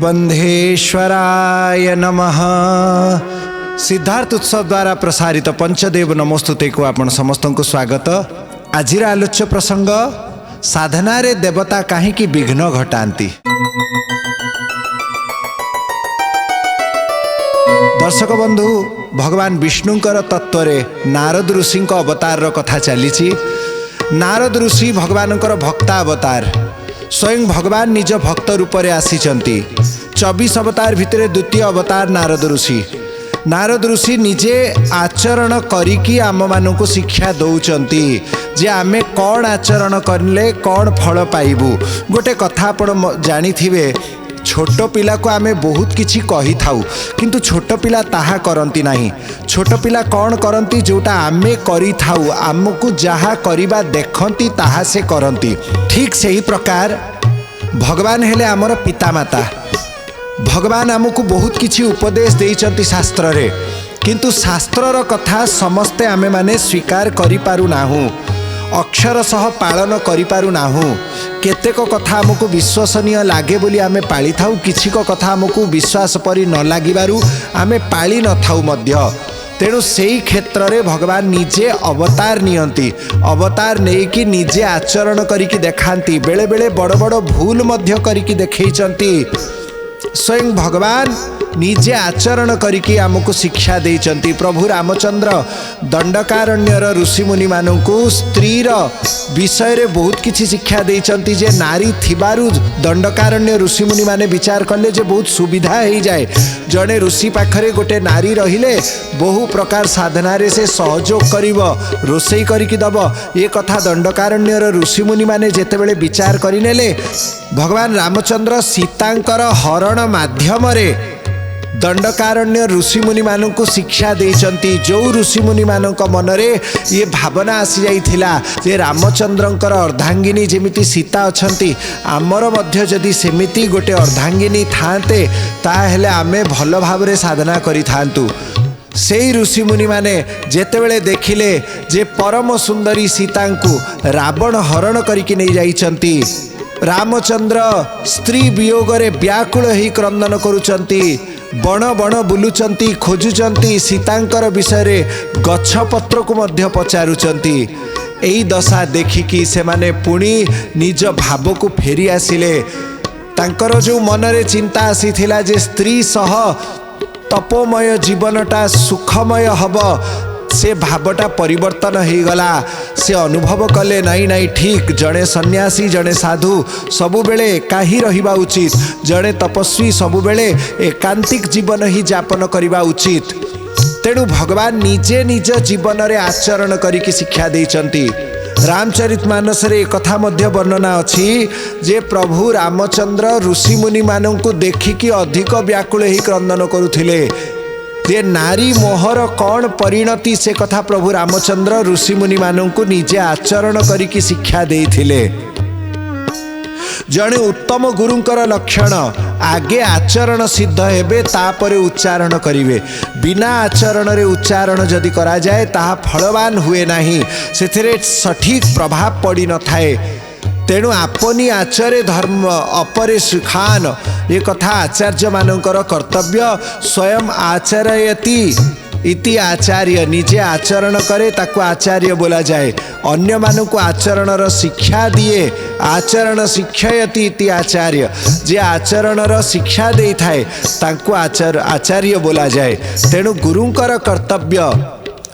जगबंधेश्वराय नमः। सिद्धार्थ उत्सव द्वारा प्रसारित पंचदेव नमोस्तुते को आपण समस्त को स्वागत। आज आलोच्य प्रसंग साधना रे देवता कहीं विघ्न घटाती। दर्शक बंधु, भगवान विष्णुंकर तत्व रे नारद ऋषि अवतार कथा चली। नारद ऋषि भगवानंकर भक्ता अवतार, स्वयं भगवान निज भक्त रूप में आसीचंती। 24 अवतार भितर द्वितीय अवतार नारद ऋषि। नारद ऋषि निजे आचरण करिकी आम मानू शिक्षा दौचंती जे आमे कौन आचरण करले कौन फल पाइबू। गोटे कथा आपण जानिथिबे, छोट पिला को आमे बहुत किछि कहि थाउ किंतु छोट पिला ताहा करंती नाही। छोट पिला कौन करंती, जोटा आमे करि थाउ आमको जहा करिबा देखंती ताहा से करंती। ठीक सही प्रकार भगवान हेले आमर पितामाता। भगवान आमको बहुत किछि उपदेश देइचंती शास्त्र रे, किंतु शास्त्रर कथा समस्ते आमे माने स्वीकार करि पारु नाहु, अक्षर सह पालन करि पारु नाहु। केतेक कथा आमको विश्वसनीय लागे बोली आमे पाली थाउ, किछि को कथा आमको विश्वास परि न लागिबारु आमे पाली न थाउ मध्य। तेणु सेई क्षेत्र रे भगवान निजे अवतार नियंती। अवतार नेकी निजे आचरण करिकी देखांती। बेले बेले बड़ बड़ भूल मध्य करिकी देखैचंती। स्वयं भगवान निजे आचरण करिकी आमको शिक्षा देइचंती। प्रभु रामचंद्र दंडकारण्यर ऋषि मुनि मानू स्त्रीर विषय रे बहुत किछि शिक्षा देइचंती जे नारी थिबारु दंडकारण्य ऋषि मुनि माने विचार कले जे बहुत सुविधा हो जाए। जड़े ऋषि पाखरे गोटे नारी रहिले बहु प्रकार साधना रे से सहयोग करिवो, रोषेई करिकी दब। ये कथा दंडकारण्यर ऋषि मुनि माने जेतेबेले विचार करिनेले, भगवान रामचंद्र सीतांकर हरण माध्यम रे दंडकारण्य ऋषि मुनि मानू शिक्षा देइचंती। जो ऋषि मुनि मानक मनरे ये भावना आसी जाइथिला जे रामचंद्रंकर अर्धांगिनी जेमिति सीता अछंती, आमर मध्य जदि सेमिति गोटे अर्धांगिनी थांते ताहेले आमे भल भावरे साधना करि थांतु। सेई ऋषि मुनि माने जेतेबेले देखिले जे परम सुंदरी सीतांकु रावण हरण करिकि नै जाइचंती, रामचंद्र स्त्री वियोगरे व्याकुल ही क्रंदन करुचंती, बण बण बुलुचंती, खोजुचंती, सीतांकर विषय रे गछ पत्र को मध्य पचारुचंती। एई दशा देखिकी से माने पुणी निज भाव को फेरी आसिले। तांकर जो मनरे चिंता आसीथिला जे स्त्री सह तपोमय जीवनटा सुखमय हब, से भावटा परिवर्तन हो गला। से अनुभव कले नाई नाई ठीक, जड़े सन्यासी जड़े साधु सबुबेले एका ही रहिबा उचित, जड़े तपस्वी सबुबेले एकांतिक जीवन ही जापन करिबा उचित। तेणु भगवान निजे निज जीवन रे आचरण करिकी शिक्षा देइचंती। रामचरितमानस रे कथा मध्य वर्णना अछि जे प्रभु रामचंद्र ऋषि मुनि मानू देखिकी अधिक व्याकुल ही क्रंदन करुथिले जे नारी मोहर कौन परिणति। से कथा प्रभु रामचंद्र ऋषि मुनि मानू निजे आचरण करिकी शिक्षा देइथिले। जड़े उत्तम गुरुंकर लक्षण आगे आचरण सिद्ध हेबे तापरे उच्चारण करिवे। बिना आचरण रे उच्चारण जदि करा जाए ताहा फलवान हुए नाही, सेथिरे सठिक प्रभाव पड़ी न थाए। तेणु आपनी आचरे धर्म अपरे सुखान, ये कथा आचार्य मानकर कर्तव्य। स्वयं आचरयति इति आचार्य, निजे आचरण करे ताको आचार्य बोला जाए। अन्य मानू को आचरणर शिक्षा दिए, आचरण शिक्षयति इति आचार्य। जे आचरणर शिक्षा दे थाए ताको आचार्य बोला जाए। तेणु गुरुंकर कर्तव्य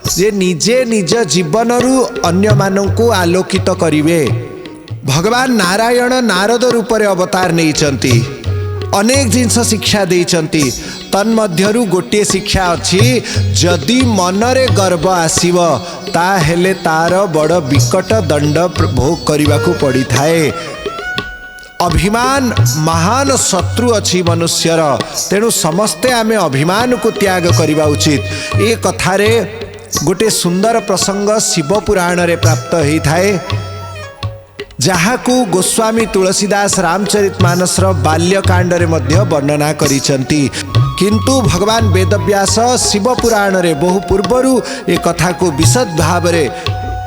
जे निजे निज जीवनरु अन्य मानू को आलोकित करिवे। भगवान नारायण नारद रूप रे अवतार नैचंती, अनेक जिनस शिक्षा देइचंती। तन्मध्यरु गोटे शिक्षा अछि, जदि मनरे गर्व आसीब ताहेले तार बड़ विकट दंड भोग करिबाकू पड़ी थाए। अभिमान महान शत्रु अछि मनुष्यर, तेणु समस्ते आमे अभिमान को त्याग करिबा उचित। ए कथारे गोटे सुंदर प्रसंग शिव पुराण रे प्राप्त होई थाए, जहाकू गोस्वामी तुलसीदास रामचरितमानस बाल्यकांड रे मध्य वर्णना करिसंती। किंतु भगवान वेदव्यास शिव पुराण रे बहु पूर्वरु ए कथा को विशद भाव रे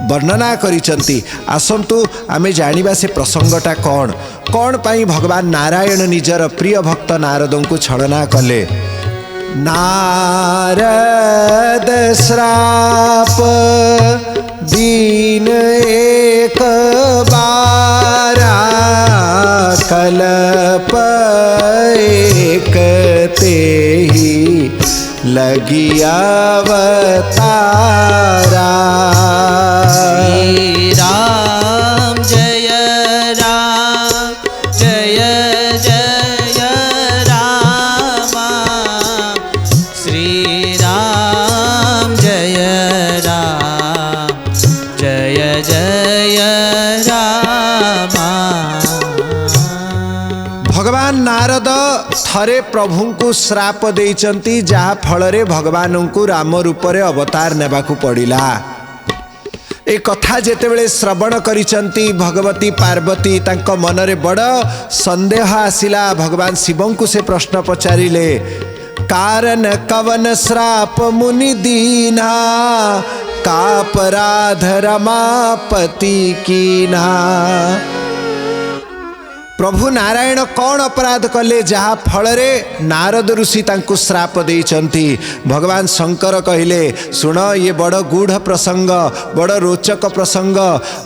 वर्णना करिसंती। आसंतु आमे जानिबा से प्रसंगटा कौन पाई भगवान नारायण निजर प्रिय भक्त नारदों को छलना कले। नारद श्राप दीन एक बारा कल्प एक तेहि लगी अवतारा। श्री राम जय राम जय जय रामा। श्री राम जय राम जय जय रामा। भगवान नारद थरे प्रभु को श्राप देइचंती, जहा फलरे भगवान को राम रूप रे अवतार नेबाकू पड़िला। ए कथा जेतेबेले श्रवण करिचंती भगवती पार्वती तांको मनरे बड़ संदेह आसिला। भगवान शिवं को से प्रश्न पचारिले, कारण कवन श्राप मुनि दीना, का अपराध रमापति कीना। प्रभु नारायण कौन अपराध कले जहा फलरे नारद ऋषि तांको श्राप देइचंती। भगवान शंकर कहिले, सुन ये बड़ गूढ़ प्रसंग, बड़ रोचक प्रसंग।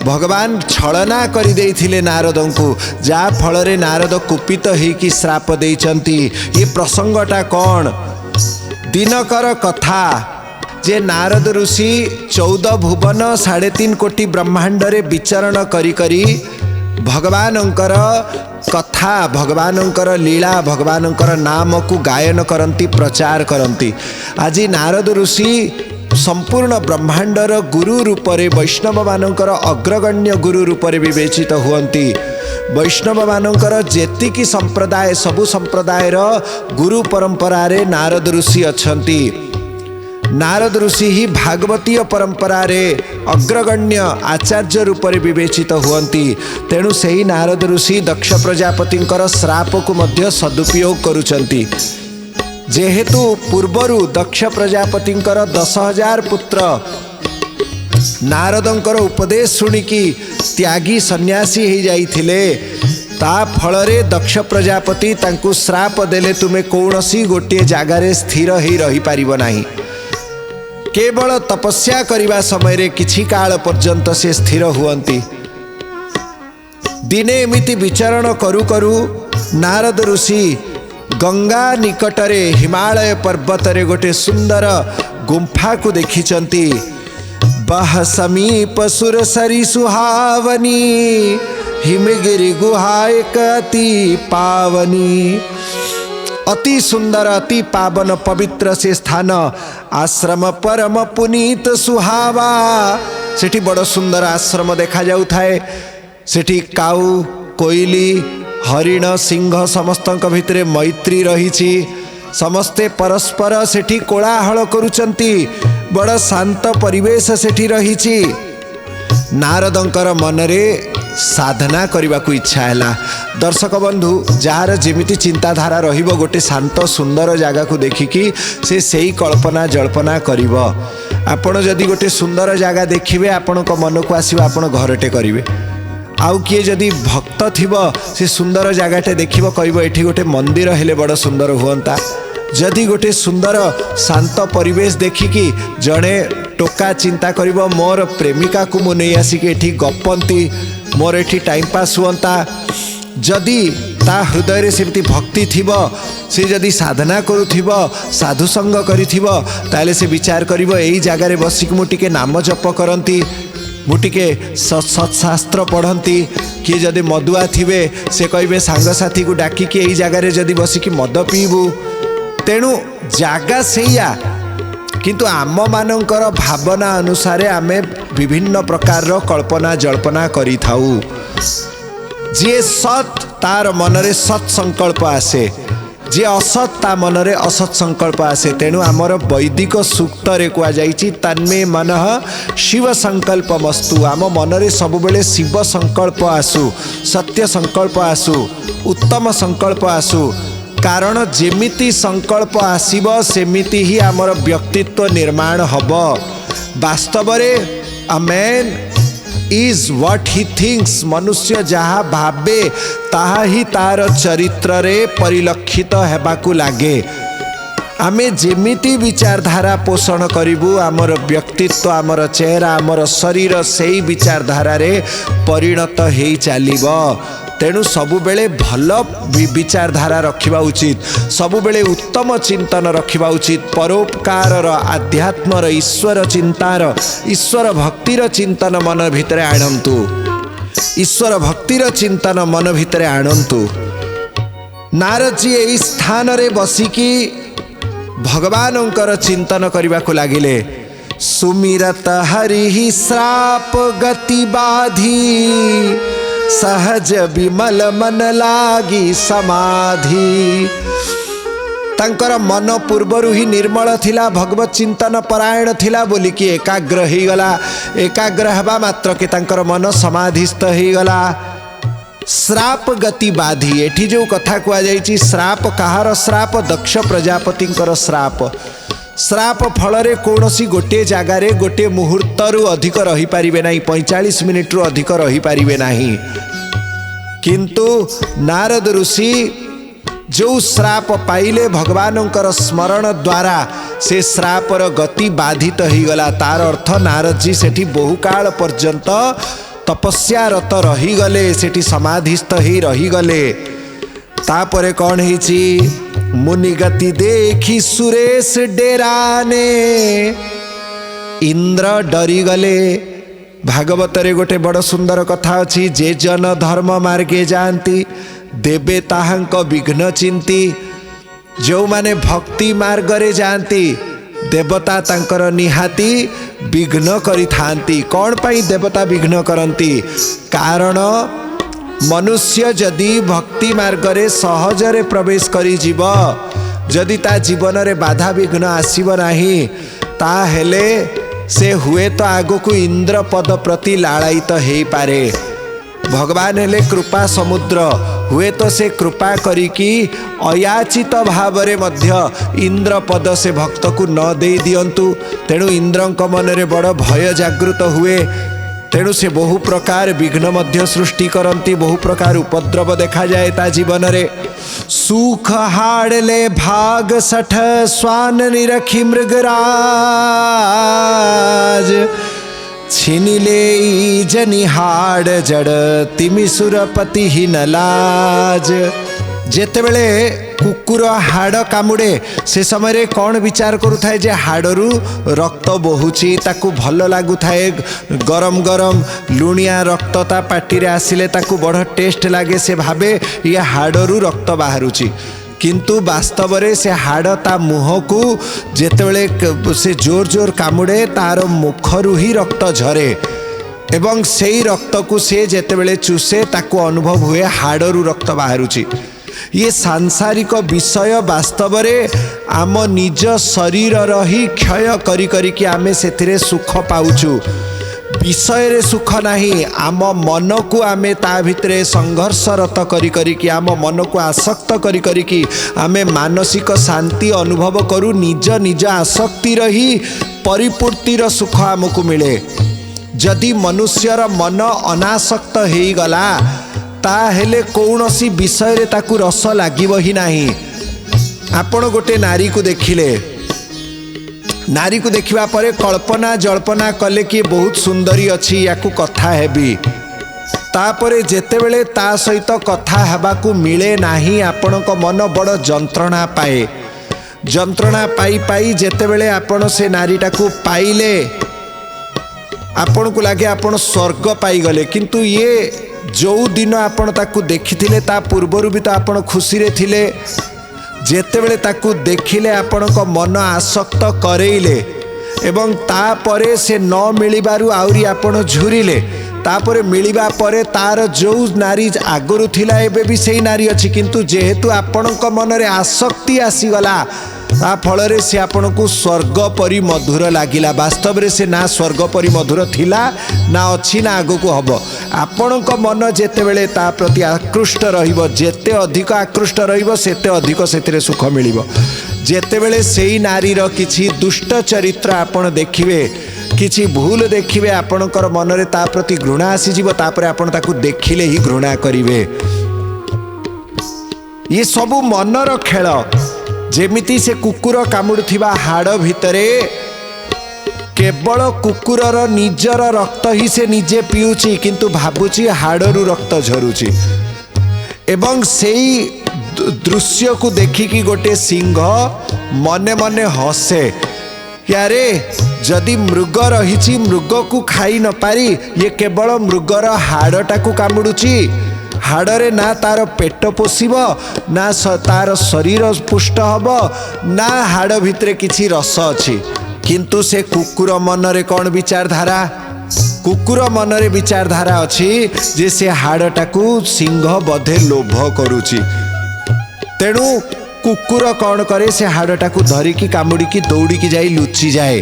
भगवान छलना करि देइथिले नारदों को, जहा फलरे नारद कुपित होइकि श्राप देइचंती। ये प्रसंगटा कौन? दिनकर कथा जे नारद ऋषि 14 भुवन 3.5 कोटी ब्रह्मांड रे विचरण करी करी भगवानंकर कथा, भगवानंकर लीला, भगवानंकर नाम को गायन करंती, प्रचार करंती। आज नारद ऋषि संपूर्ण ब्रह्मांडर गुरु रूप रे वैष्णव मानकर अग्रगण्य गुरु रूप रे विवेचित हुअंती। वैष्णव मानकर जेतिकी संप्रदाय सबु संप्रदायर गुरु परंपरा रे नारद ऋषि अछंती। नारद ऋषि ही भागवतीय परंपरा रे अग्रगण्य आचार्य रूप रे विवेचित हुअंती। तेणु सही नारद ऋषि दक्ष प्रजापतिंकर श्राप को मध्य सदुपयोग करुचंती। जेहेतु पूर्वरु दक्ष प्रजापतिंकर 10,000 पुत्र नारदंकर उपदेश सुनिकी त्यागी सन्यासी हो जाइथिले, ता फलरे दक्ष प्रजापति तांकु श्राप देले, तुमे कौनसी गोटे जगार स्थिर हो रही पारिबो नाही। केवल तपस्या करिबा समय रे किछि काल पर्यंत से स्थिर हुअंती। दिने एमिति विचरण करू करू नारद ऋषि गंगा निकटरे हिमालय पर्वत रे गोटे सुंदर गुंफा को देखिचंती। बह समीप सुरसरी सुहावनी, हिमगिरि गुहा एक अति पावनी। अति सुंदर अति पावन पवित्र से स्थान, आश्रम परम पुनीत सुहावा। सेठी बड़ सुंदर आश्रम देखा जाउ थाए। सेठी काऊ, कोइली, हरिण, सिंह समस्तक भितरे मैत्री रहिछि। समस्ते परस्पर सेठी कोलाहल करुचंती। बड़ शांत परिवेश सेठी रहिछि। नारदंकर मनरे साधना करने को इच्छा है। दर्शक बंधु, जार जेमिति चिंताधारा रहिबो गोटे शांत सुंदर जगह को देखिकी से सही कल्पना जल्पना करिवो। आपण जदि गोटे सुंदर जगह देखिबे आपण को मन को आसीबो आपण घरटे करिवे। आउ किए जदि भक्त थिबो से सुंदर जगहटे देखिबो कहबो एठी गोटे मंदिर हेले बड़ सुंदर हुअंता। जदि गोटे सुंदर शांत परिवेश देखिकी जड़े टोका चिंता करिबो मोर प्रेमिका को मु नहीं आसिकी एठी गपंती, मोर एठी टाइम पास हुअंता। जदि ता हृदय रे सेमती भक्ति थिबो, से जदि साधना करुथिबो, साधु संग करिथिबो, ताले से विचार करिबो एई जगह रे बसिक मु टिके नाम जप करंती, मु टिके सत्शास्त्र पढ़ंती। किए जदि मदुआ थिबे से कहबे सांग साथी को डाकिकी एई जगह रे जदि बसिकी मद पीबू। तेणु जागा सेया, किंतु आम मानकर भावना अनुसार आमे विभिन्न प्रकार कल्पना जल्पना करि थाउ। जे सत तार मनरे सत संकल्प आसे, जे असत ता मनरे असत संकल्प आसे। तेणु आमर वैदिक सूक्त रे कुआ जाइछि तन्मे मनः शिव संकल्प मस्तु। आम मनरे सब बेले शिव संकल्प आसु, सत्य संकल्प आसु, उत्तम संकल्प आसु। कारण जेमिति संकल्प आसीबो सेमिति ही आमर व्यक्तित्व निर्माण हब। वास्तव रे a man is what he thinks, मनुष्य जहाँ भावे ताहा ही तार चरित्र रे परिलक्षित हेबाकू लागे। आमे जेमिति विचारधारा पोषण करिबु आमर व्यक्तित्व, आमर चेहरा, आमर शरीर सेई विचारधारा रे परिणत हेई चालिबो। तेणु सबुबेले भल विचारधारा रखिबा उचित, सबुबेले उत्तम चिंतन रखिबा उचित। परोपकार, आध्यात्मर, ईश्वर चिंतार, ईश्वर भक्तिर चिंतन मन भितरे आणंतु, ईश्वर भक्तिर चिंतन मन भितरे आणंतु। नारद जी एई स्थान रे बसिकी भगवानंकर चिंतन करने को लगिले। सुमिरत हरि श्राप गति बाधी, सहज विमल मन लागी समाधि। तांकर मन पूर्वरु ही निर्मल थिला, भगवत चिंतन परायण थिला बोलिकी एकाग्र ही गला। एकाग्र हवा मात्र के तांकर मन समाधिस्थ ही गला। श्राप गति बाधी, एठी जो कथा कुआ जाइछि, श्राप कहार श्राप? दक्ष प्रजापतिंकर श्राप। श्राप फल कौनसी गोटे जगार गोटे मुहूर्त रु अधिक रही पारिबे नहीं, 45 मिनिट रु अधिक रही पारिबे नहीं। किंतु नारद ऋषि जो श्राप पाइले भगवानंकर स्मरण द्वारा से श्रापर गति बाधित ही गला। तार अर्थ नारद जी सेठी बहु काल पर्यंत तपस्यारत रहीगले, सेठी समाधिस्थ ही रहीगले। तापरे कौन हिची? मुनिगति देखी सुरेश डेराने, इंद्र डरीगले। भागवत रे गोटे बड़ सुंदर कथा अछि, जे जन धर्म मार्गे जाती देवे ताहांक विघ्न चिंती। जो माने भक्ति मार्ग रे जाती देवता तांकर निहाती विघ्न करि थांती। कौन पाई देवता विघ्न करंती? कारण मनुष्य जदि भक्ति मार्ग रे सहजरे प्रवेश करि जीव, जदि ता जीवन रे बाधा विघ्न आसीब नाही, ता हेले से हुए तो आगो को इंद्र पद प्रति लालायित हेई पारे। भगवान हेले कृपा समुद्र, हुए तो से कृपा करिकी अयाचित भावरे मध्य इंद्र पद से भक्त को न दे दियंतु। तेणु इंद्रंक मन रे बड़ भय जागृत हुए। तेणु से बहु प्रकार विघ्न मध्य सृष्टि करंती, बहु प्रकार उपद्रव देखा जाए ता जीवन रे। सुख हाड़ले भाग सठ स्वान निरखी मृगराज, छिनिले जनि हाड़ जड़ तिमि सुरपति ही नलाज। जेतेबेले कुकुर हाड़ कामुड़े से समय कौन विचार करुथाए जे हाड़रू रक्त बोहुची, ताकू भल लागुथाए। गरम गरम लुणिया रक्त ता पाटी रे आसिले ताकू बड़ टेस्ट लागे, से भावे ये हाड़रू रक्त बाहरुची। किंतु वास्तव रे से हाड़ ता मुह को जेतेबेले से जोर जोर कामुड़े तार मुखरू ही रक्त झरे, एवं सेई रक्त को से जेतेबेले चूसे ताकू अनुभव हुए हाड़रू रक्त बाहरुची। ये सांसारिक विषय वास्तव रे आम निज शरीर रही क्षय करी करी कि आमे सेथिरे सुख पाउछु। विषय रे सुख नहीं, आम मन को आमे ता भितरे संघर्षरत करी करी कि आम मन को आसक्त करी करी कि आमे मानसिक शांति अनुभव करू। निज निज आसक्ति रही परिपूर्तिर सुख आमको मिले। जदि मनुष्यर मन अनासक्त हेई गला ताहेले कौनसी विषय रे ताकू रस लागिबो ही नहीं। आपण गोटे नारी को देखिले, नारी को देखिबा परे कल्पना जल्पना कले कि बहुत सुंदरी अच्छी, याकू कथा हेबी। तापरे जेतेबेले ता सहित कथा हेबाकू मिले नाही, आपणक मन बड़ जंत्रणा पाए। जंत्रणा पाई पाई जेतेबेले आपण से नारीटाकू पाइले, आपण को लगे आपण स्वर्ग पाई गले। किंतु ये जो दिन आपण ताकू देखिथिले ता पूर्वरु भी तो आपण खुशी रे थिले। जेतेबेले ताकू देखिले आपणक मन आसक्त करेइले, एवं तापरे से न मिलिबारु आउरी आपण झुरिले। तापरे मिलिबा परे तार जो नारी आगरु थिला एबे भी सेही नारी अछि, किंतु जेहेतु आपणक मन रे आसक्ति आसीगला ता फल रे से आपण को स्वर्ग परी मधुर लागिला। वास्तव रे से ना स्वर्ग परी मधुर थिला ना अछि ना आगो को हबो। आपणक मन जेतेबेले ता प्रति आकृष्ट रहिबो, जेते अधिक आकृष्ट रहिबो सेते अधिक सेतिरे सुख मिलिबो। जेतेबेले सेही नारीर किछि दुष्ट चरित्र आपण देखिबे, किछि भूल देखिबे आपणकर मनरे ता प्रति घृणा आसीजिव तापरे आपण ताकू देखिले ही घृणा करिवे। ये सबु मनर खेल। जेमिति से कुकुर कामुड़ुथिबा हाड़ भितरे केवल कुकुरर निजर रक्त ही से निजे पिउची किंतु भाबुची हाड़रू रक्त झरुची। एवं सेई दृश्य को देखिकी गोटे सिंह मने मने हसे, यारे जदि मृग रही मृग को खाई न पारी ये केवल मृगर हाड़टा को कामुड़ुची। हाड़े ना तार पेट पोषिब ना तार शरीर पुष्ट हब ना हाड़ भितरे किछि रस अछि। किंतु से कुकुर मनरे कौन विचारधारा? कुकुर मनरे विचारधारा अछि जे से हाड़टा को सिंह बधे लोभ करुची। तेणु कुकुर कौन करे से हाड़टा को धरिकी कामुड़िकी दौड़िकी जाई लुचि जाए।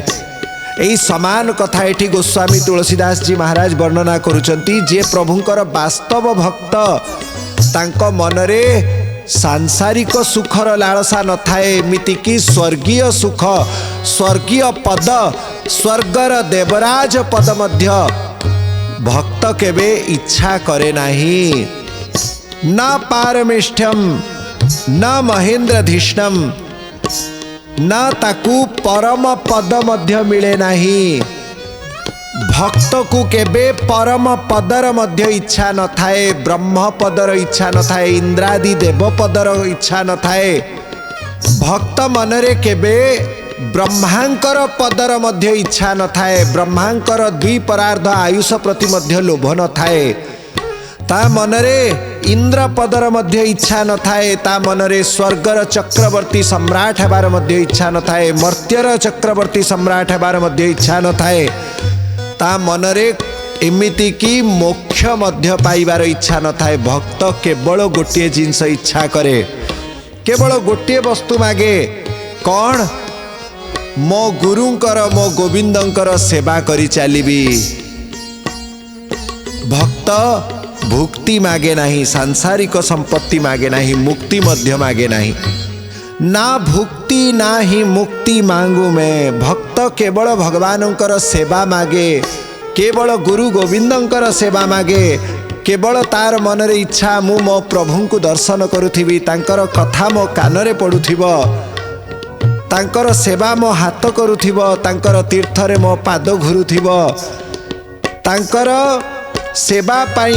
यही समान कथा एठी गोस्वामी तुलसीदास जी महाराज वर्णना करुचंती। जे प्रभुंकर वास्तव भक्त तांको मनरे सांसारिक सुखर लालसा न थाए, एमिति कि स्वर्गीय सुख स्वर्गीय पद स्वर्गर देवराज पद मध्य भक्त केबे इच्छा करे नाही। न पारमेष्ठ्यम न महेंद्रधिष्णम न ताकू परम पद मध्य मिले नाही। भक्त को केबे परम पदर मध्य इच्छा न थाए, ब्रह्म पदर इच्छा न थाए, इंद्रादि देव पदर इच्छा न थाए। भक्त मनरे केबे ब्रह्मांकर पदर मध्य इच्छा न थाए, ब्रह्मांकर द्विपरार्ध आयुष प्रति मध्य लोभ न थाए। ता मनरे इंद्र पदर मध्य इच्छा न थाए, ता मनरे स्वर्गर चक्रवर्ती सम्राट हेबार मध्य इच्छा न थाए, मर्त्यर चक्रवर्ती सम्राट हेबार मध्य इच्छा न थाए। ता मनरे एमिति कि मोक्ष मध्य पाइबार इच्छा न थाए। भक्त केवल गोटे जिनस इच्छा करे, केवल गोटे वस्तु मागे, कौन? मो गुरुंकर मो गोविंदंकर सेवा करी चलिबी। भक्त भुक्ति मागे नहीं, सांसारिक संपत्ति मागे नहीं, मुक्ति मध्य मागे नहीं। ना भुक्ति ना ही मुक्ति मांगू मैं। भक्त केवल भगवानंकर सेवा मागे, केवल गुरु गोविंदंकर सेवा मागे। केवल तार मनरे इच्छा मु मो प्रभु को दर्शन करुथिबी, तांकर कथा मो कानरे पडुथिबो, तांकर सेवा मो हाथ करुथिबो, तांकर तीर्थरे मो पाद घुरुथिबो, तांकर सेवा पाई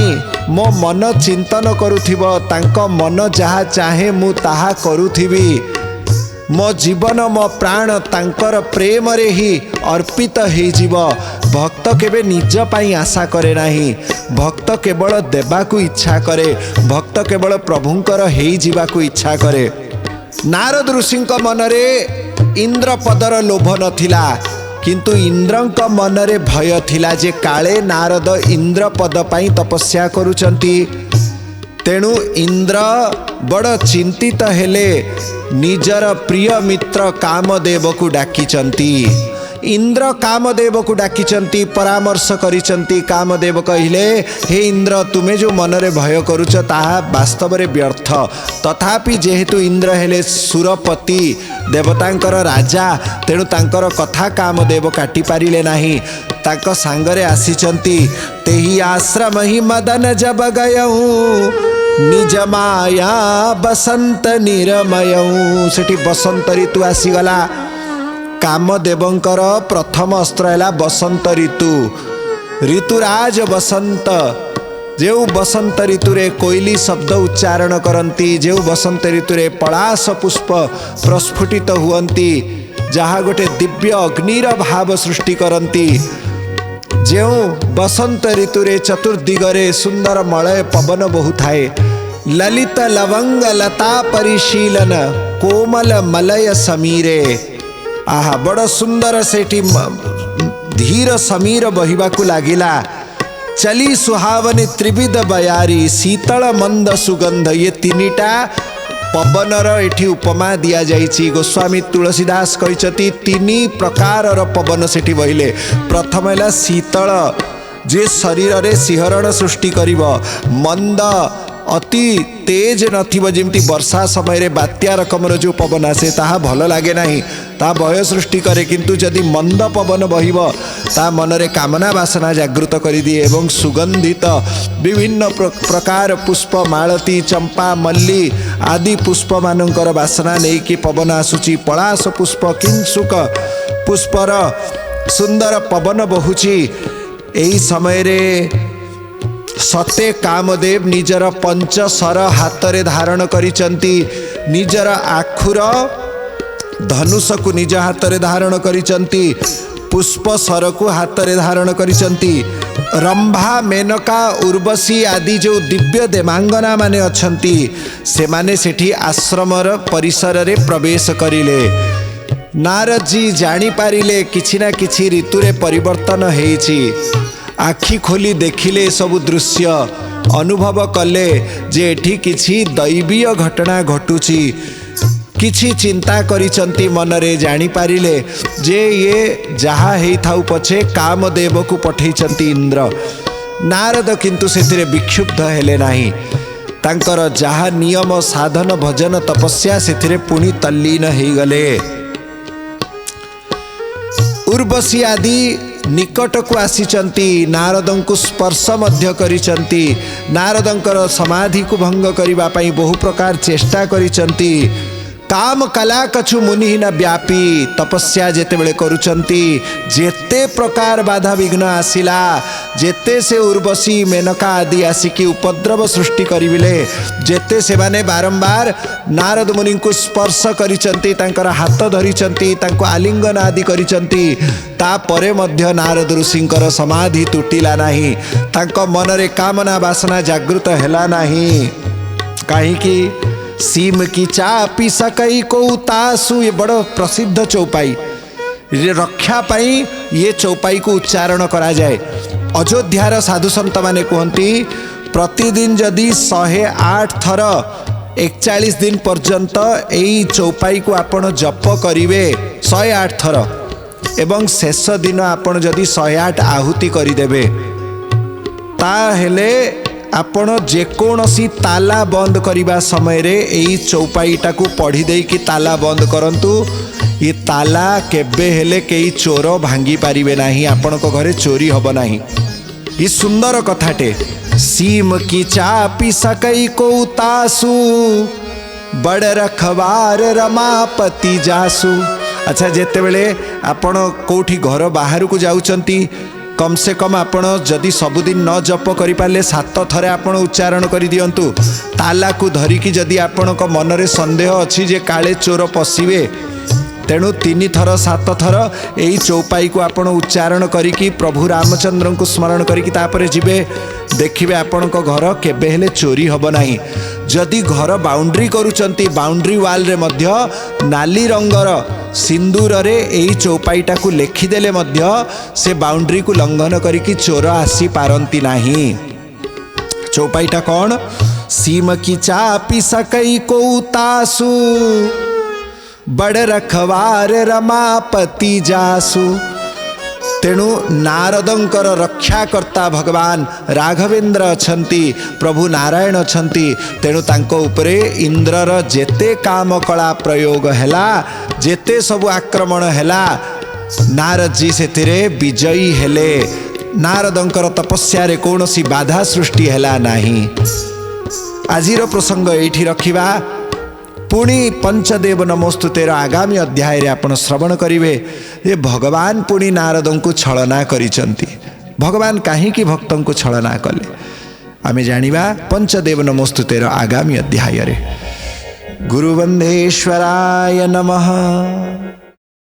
मो मन चिंतन करुथिबो, तांको मन जहा चाहे मु ताहा करुथिबी। मो जीवन मो प्राण तांकर प्रेम रे ही अर्पित हे जीव। भक्त केबे निज पाई आशा करे नाही, भक्त केवल देबा को इच्छा करे, भक्त केवल प्रभुंकर हे जीवा को इच्छा करे। नारद ऋषिंक मनरे इंद्र पदर लोभ नथिला, किंतु इंद्रंक मनरे भय थिला जे काले नारद इंद्र पद पाई तपस्या करुचंती। तेणु इंद्र बड़ चिंतित हेले, निजर प्रिय मित्र कामदेव को डाकिचंती। इंद्र कामदेव को डाकिचंती, परामर्श करिचंती। कामदेव कहिले, हे इंद्र तुमे जो मनरे भय करुच ताहा वास्तव रे व्यर्थ। तथापि जेहेतु इंद्र हेले सुरपति देवतांकर राजा, तेणु तांकर कथा कामदेव काटी पारिले नाही। तांको सांगरे आसीचंती। तेही आश्रम ही मदन जब गयऊ, निज माया बसंत निरमयऊ। सेठी बसंत ऋतु आसीगला। कामदेवंकर प्रथम अस्त्र है बसंत ऋतु। ऋतुराज बसंत, जो बसंत ऋतुरे कोइली शब्द उच्चारण करती, जो बसंत ऋतुरे पलाश पुष्प प्रस्फुटित हुअंती, जहाँ गोटे दिव्य अग्निर भाव सृष्टि करती। जो बसंत ऋतुरे चतुर्दिगरे सुंदर मलय पवन बहुथाए, ललित लवंग लता परिशीलन कोमल मलय समीरे। आहा बड़ सुंदर सेठी धीर समीर बहिबाकू लागिला। चली सुहावनी त्रिविध बयारी, शीतल मंद सुगंध। ये तीनिटा पवनर एठी उपमा दिया जाइछि। गोस्वामी तुलसीदास कहिछति तीनी प्रकारर पवन सेठी बहिले। प्रथम है शीतल, जे शरीर रे सिहरण सृष्टि करिव। मंद, अति तेज नथिब, जेमती वर्षा समय रे बात्या रकमर जो पवन आसे ताहा भल लागे नाही। ता भय सृष्टि करे, किंतु जदि मंद पवन बहिब ता मनरे कामना वासना जागृत करिदिए एवं सुगंधित विभिन्न प्रकार पुष्प मालती चंपा मल्ली आदि पुष्प मानकर वासना नहीं कि पवन आसुची। पलाश पुष्प किंसुक पुष्पर सुंदर पवन बहुची। एही समय रे सते कामदेव निजर पंचसर हाथ रे धारण करिचंती, निजर आखुर धनुष को निज हाथ रे धारण करिचंती, पुष्प सर को हाथ रे धारण करिचंती। रंभा मेनका उर्वशी आदि जो दिव्य देवांगना माने अछंती से माने सेठी आश्रमर परिसर रे प्रवेश करिले। नारद जी जानी पारिले किछि ना किछि ऋतु रे परिवर्तन हेछि। आखि खोली देखिले सब दृश्य अनुभव कले जे एठी किछि दैवीय घटना घटुची। किछि चिंता करिचंती मनरे जानी पारिले जे ये जहा हेई थाउ पछे कामदेव को पठेइचंती इंद्र। नारद किंतु सेतिरे विक्षुब्ध हेले नाही। तांकर जहा नियम साधन भजन तपस्या सेतिरे पुणी तल्लीन हेई गले। उर्वशी आदि निकट को आसीचंती, नारदं को स्पर्श मध्य करिचंती। नारदंकर समाधि को भंग करिबा पई बहु प्रकार चेष्टा करिचंती। काम कला कछु मुनि न व्यापी तपस्या जेते बेले करुचंती, जेते प्रकार बाधा विघ्न आसिला, जेते से उर्वशी मेनका आदि आसिकी उपद्रव सृष्टि करिबिले, जेते से माने बारंबार नारद मुनि को स्पर्श करिचंती, तांकर हाथ धरिचंती, तांको आलिंगन आदि करिचंती, तापरे मध्य नारद ऋषिंकर समाधि तुटिला नाही। तांको मनरे कामना वासना जागृत हेला नाही। काहे कि सीम की चापी सकई को तासु, ये बड़ प्रसिद्ध चौपाई। रक्षा पाई ये चौपाई को उच्चारण करा जाए। अयोध्यार साधु संत माने कहती प्रतिदिन जदि 108 थर 41 दिन पर्यंत यही चौपाई को आपण जप करिवे 108 थर एवं शेष दिन आपण जदि 108 आहुति करिदेबे ताहेले आपण जेकोसी ताला बंद करने समय रे यही चौपाईटा को पढ़ी दे कि ताला बंद करंतु। ये ताला केबे हेले कई चोर भांगी पारिबे नाही, आपण को घरे चोरी हब नाही। ये सुंदर कथाटे। सीम की चापी सकई को तासु, बड़ रखवार रमापति जासु। अच्छा जेते बेले आपण कोठी घर बाहर को जाउचंती, कम से कम आपण जदि सबुदिन न जप करि पाले 7 थरे आपण उच्चारण करि दियंतु। ताला को धरिकी जदि आपण को मनरे संदेह अछि जे काले चोर पसिबे, तेणु 3 थर 7 थर यही चौपाई को आपण उच्चारण करिकी प्रभु रामचंद्र को स्मरण करिकी तापरे जिबे, देखिबे आपण को घर केबे हेले चोरी हब नाही। जदि घर बाउंड्री करूचंती, बाउंड्री वाल रे मध्य नाली रंगर सिंदूर रे यही चौपाईटा को लेखिदेले मध्य से बाउंड्री को लंघन करिकी चोर आसी पारंती नाही। चौपाईटा कौन? सीम की चापी सकई को तासु, बड़ रखवार रमापति जासु। तेणु नारदंकर रक्षाकर्ता भगवान राघवेंद्र अछंती, प्रभु नारायण अछंती। तेणु तांको उपरे इंद्रर जेते काम कला प्रयोग हैला, जेते सबु आक्रमण हैला, नारद जी सेतिरे विजयी हेले। नारदंकर तपस्या रे कोनोसी बाधा सृष्टि हैला नाही। आजिर प्रसंग एठी रखिबा। पुणी पंचदेव नमोस्तुतेर आगामी अध्याय रे आपण श्रवण करिवे ये भगवान पुणी नारदं को छलना करिसंती। भगवान काहे कि भक्तों को छलना कले आमे जानिबा पंचदेव नमोस्तुतेर आगामी अध्याय रे। गुरुवंदेश्वराय नमः।